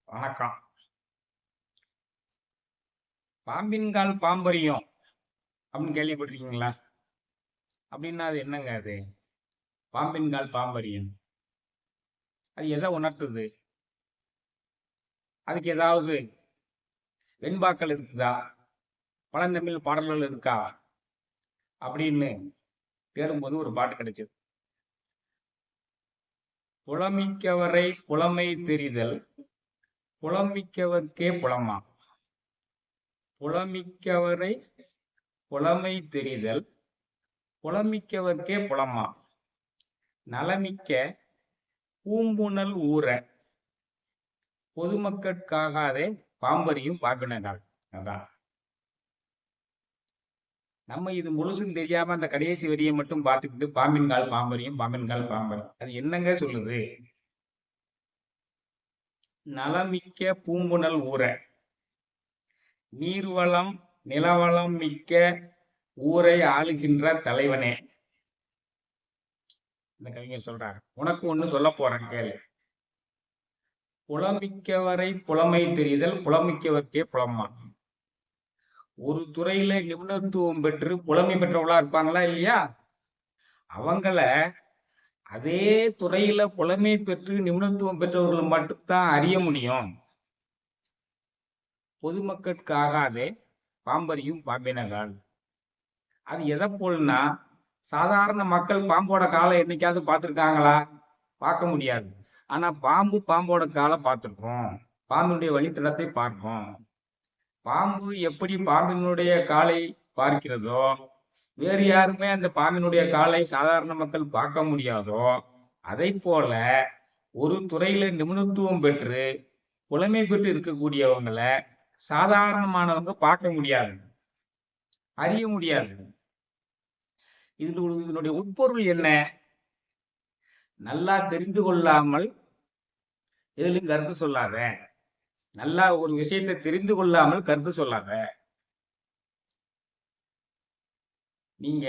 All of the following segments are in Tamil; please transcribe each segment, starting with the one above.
வணக்கம். பாம்பின்கால் பாம்பரியும் அப்படின்னு கேள்விப்பட்டிருக்கீங்களா? அப்படின்னா அது என்னங்க அது? பாம்பின்கால் பாம்பரியும் அது எதை உணர்த்துது? அதுக்கு ஏதாவது வெண்பாக்கள் இருக்குதா? பழந்தமிழ் பாடல்கள் இருக்கா? அப்படின்னு தேடும்போது ஒரு பாட்டு கிடைச்சது. புலமிக்கவரை புலமை தெரிதல் புலமிக்கவர்க்கே புலமா. புலமிக்கவரை புலமை தெரிதல் புலமிக்கவர்க்கே புலமா. நலமிக்க பூம்புனல் ஊர பொதுமக்கட்காகாதே பாம்பரியும் பாம்பினகால். அதான் நம்ம இது முழுசும் தெரியாம அந்த கடைசி வரியை மட்டும் பார்த்துக்கிட்டு பாம்பின்கால் பாம்பரியும் பாம்பின்கால் பாம்பர் அது என்னங்க சொல்லுது? நலமிக்க பூம்புனல் ஊர, நீர்வளம் நிலவளம் மிக்க ஊரை ஆளுகின்ற தலைவனே. இந்த கவிஞர் சொல்றாரு, உனக்கு ஒண்ணு சொல்ல போறேன் கேளு. புலமிக்கவரை புலமை தெரிதல் புலமிக்கவர்க்கே புலமா. ஒரு துறையில நிபுணத்துவம் பெற்று புலமை பெற்றவங்களா இருப்பாங்களா இல்லையா? அவங்கள அதே துறையில புலமை பெற்று நிபுணத்துவம் பெற்றவர்கள் மட்டும்தான் அறிய முடியும். பொதுமக்கட்காகாதே பாம்பரியும் பாம்பினகால். அது எதை போல்னா, சாதாரண மக்கள் பாம்போட காலை என்னைக்காவது பார்த்துருக்காங்களா? பார்க்க முடியாது. ஆனா பாம்பு பாம்போட காலை பார்த்துருக்கோம். பாம்பினுடைய வழித்தடத்தை பார்ப்போம். பாம்பு எப்படி பாம்பினுடைய காலை பார்க்கிறதோ, வேறு யாருமே அந்த பாம்பினுடைய காலை சாதாரண மக்கள் பார்க்க முடியாதோ, அதை போல ஒரு துறையில நிபுணத்துவம் பெற்று புலமை பெற்று இருக்கக்கூடியவங்கள சாதாரணமானவங்க பார்க்க முடியாது, அறிய முடியாது. இதனுடைய உட்பொருள் என்ன? நல்லா தெரிந்து கொள்ளாமல் எதிலும் கருத்து சொல்லாத. நல்லா ஒரு விஷயத்தை தெரிந்து கொள்ளாமல் கருத்து சொல்லாத. நீங்க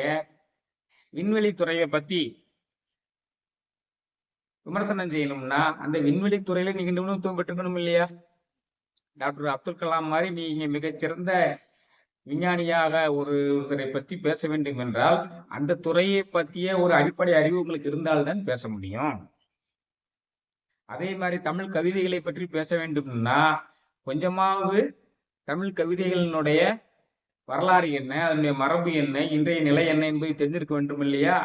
விண்வெளி துறையை பத்தி விமர்சனம் செய்யணும்னா அந்த விண்வெளி துறையில நீங்க நிபுணத்துவம் பெற்றுக்கணும் இல்லையா? டாக்டர் அப்துல் கலாம் மாதிரி நீங்க மிகச்சிறந்த விஞ்ஞானியாக ஒருத்தரை பத்தி பேச வேண்டும் என்றால் அந்த துறையை பற்றிய ஒரு அடிப்படை அறிவு உங்களுக்கு இருந்தால்தான் பேச முடியும். அதே மாதிரி தமிழ் கவிதைகளை பற்றி பேச வேண்டும்னா கொஞ்சமாவது தமிழ் கவிதைகளினுடைய வரலாறு என்ன, அதனுடைய மரபு என்ன, இன்றைய நிலை என்ன என்பதை தெரிஞ்சிருக்க வேண்டும் இல்லையா?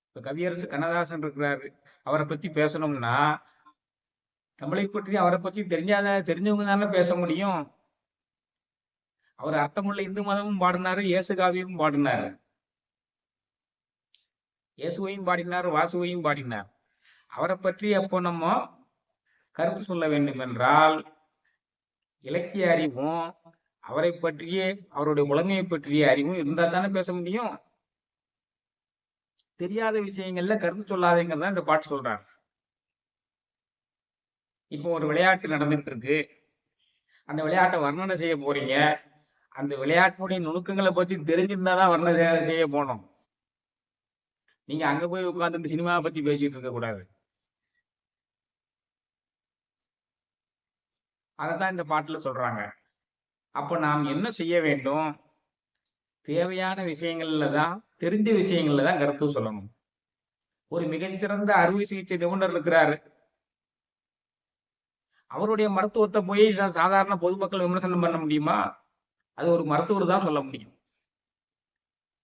இப்ப கவியரசு கண்ணதாசன் இருக்கிறாரு, அவரை பத்தி பேசணும்னா தமிழை பற்றி அவரை பற்றி தெரிஞ்சவங்க தானே பேச முடியும். அவர் அர்த்தமுள்ள இந்து மதமும் பாடினாரு, இயேசு காவியமும் பாடினாரு, இயேசுவையும் பாடினார், வாசுவையும் பாடினார். அவரை பற்றி அப்போ நம்ம கருத்து சொல்ல வேண்டும் என்றால் இலக்கிய அறிவும் அவரை பற்றிய அவருடைய புலமையை பற்றிய அறிவும் இருந்தா தானே பேச முடியும். தெரியாத விஷயங்கள்ல கருத்து சொல்லாதேங்கிறதா இந்த பாட்டு சொல்றாரு. இப்போ ஒரு விளையாட்டு நடந்துட்டு இருக்கு, அந்த விளையாட்டை வர்ணனை செய்ய போறீங்க. அந்த விளையாட்டினுடைய நுணுக்கங்களை பத்தி தெரிஞ்சிருந்தாதான் வர்ணனை செய்ய போனோம். நீங்க அங்க போய் உட்கார்ந்து சினிமாவை பத்தி பேசிட்டு இருக்க கூடாது. அதைத்தான் இந்த பாட்டுல சொல்றாங்க. அப்ப நாம் என்ன செய்ய வேண்டும்? தேவையான விஷயங்கள்ல தான், தெரிஞ்ச விஷயங்கள்ல தான் கருத்து சொல்லணும். ஒரு மிகச்சிறந்த அறுவை சிகிச்சை நிபுணர் இருக்கிறாரு, அவருடைய மருத்துவத்தை போய் சாதாரண பொதுமக்கள் விமர்சனம் பண்ண முடியுமா? அது ஒரு மருத்துவர் தான் சொல்ல முடியும்.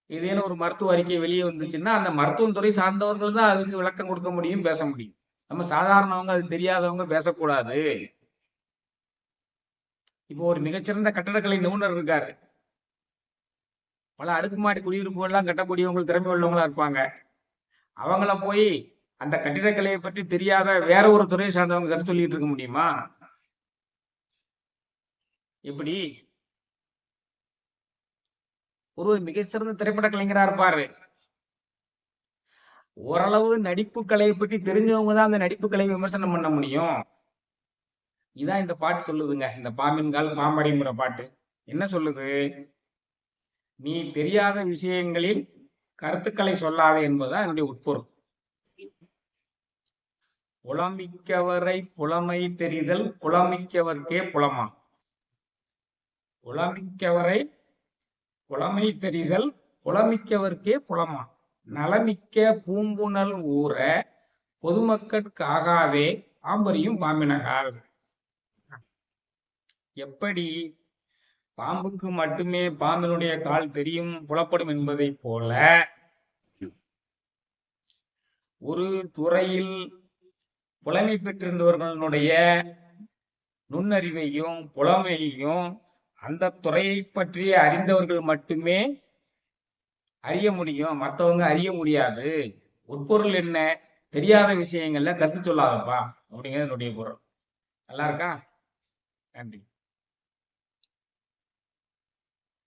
ஏதேனும் ஒரு மருத்துவ அறிக்கை வெளியே வந்துச்சுன்னா அந்த மருத்துவத்துறை சார்ந்தவர்கள் தான் அதுக்கு விளக்கம் கொடுக்க முடியும், பேச முடியும். நம்ம சாதாரணவங்க, அது தெரியாதவங்க பேசக்கூடாது. இப்போ ஒரு மிகச்சிறந்த கட்டடக்கலை நிபுணர் இருக்காரு, பல அடுக்குமாடி குடியிருப்புகள் எல்லாம் கட்டக்கூடியவங்க திறமை உள்ளவங்களா இருப்பாங்க. அவங்கள போய் அந்த கட்டிடக்கலையை பற்றி தெரியாத வேற ஒரு துறையை சார்ந்தவங்க கருத்து சொல்லிட்டு இருக்க முடியுமா? எப்படி? ஒருவர் மிகச்சிறந்த திரைப்பட கலைஞரா இருப்பாரு, ஓரளவு நடிப்பு கலையை பற்றி தெரிஞ்சவங்க தான் அந்த நடிப்பு கலையை விமர்சனம் பண்ண முடியும். இதான் இந்த பாட்டு சொல்லுதுங்க. இந்த பாம்பின்கால் பாம்பரிங்கிற பாட்டு என்ன சொல்லுது? நீ தெரியாத விஷயங்களில் கருத்துக்களை சொல்லாதே என்பதுதான் என்னுடைய உட்பொருள். புலமிக்கவரை புலமை தெரிதல் புலமிக்கவர்க்கே புலமா. புலமிக்கவரை புலமை தெரிதல் புலமிக்கவர்க்கே புலமா. நலமிக்க பூம்புணல் ஊற பொதுமக்கட்காகாதே பாம்பரியும் பாம்பினகால். எப்படி பாம்புக்கு மட்டுமே பாம்பினுடைய கால் தெரியும் புலப்படும் என்பதை போல ஒரு துறையில் புலமை பெற்றிருந்தவர்களுடைய நுண்ணறிவையும் புலமையையும் அந்த துறையை பற்றி அறிந்தவர்கள் மட்டுமே அறிய முடியும், மற்றவங்க அறிய முடியாது. உட்பொருள் என்ன, தெரியாத விஷயங்கள்ல கருத்து சொல்லாதப்பா அப்படிங்கிறது என்னுடைய பொருள். நல்லா இருக்கா? நன்றி.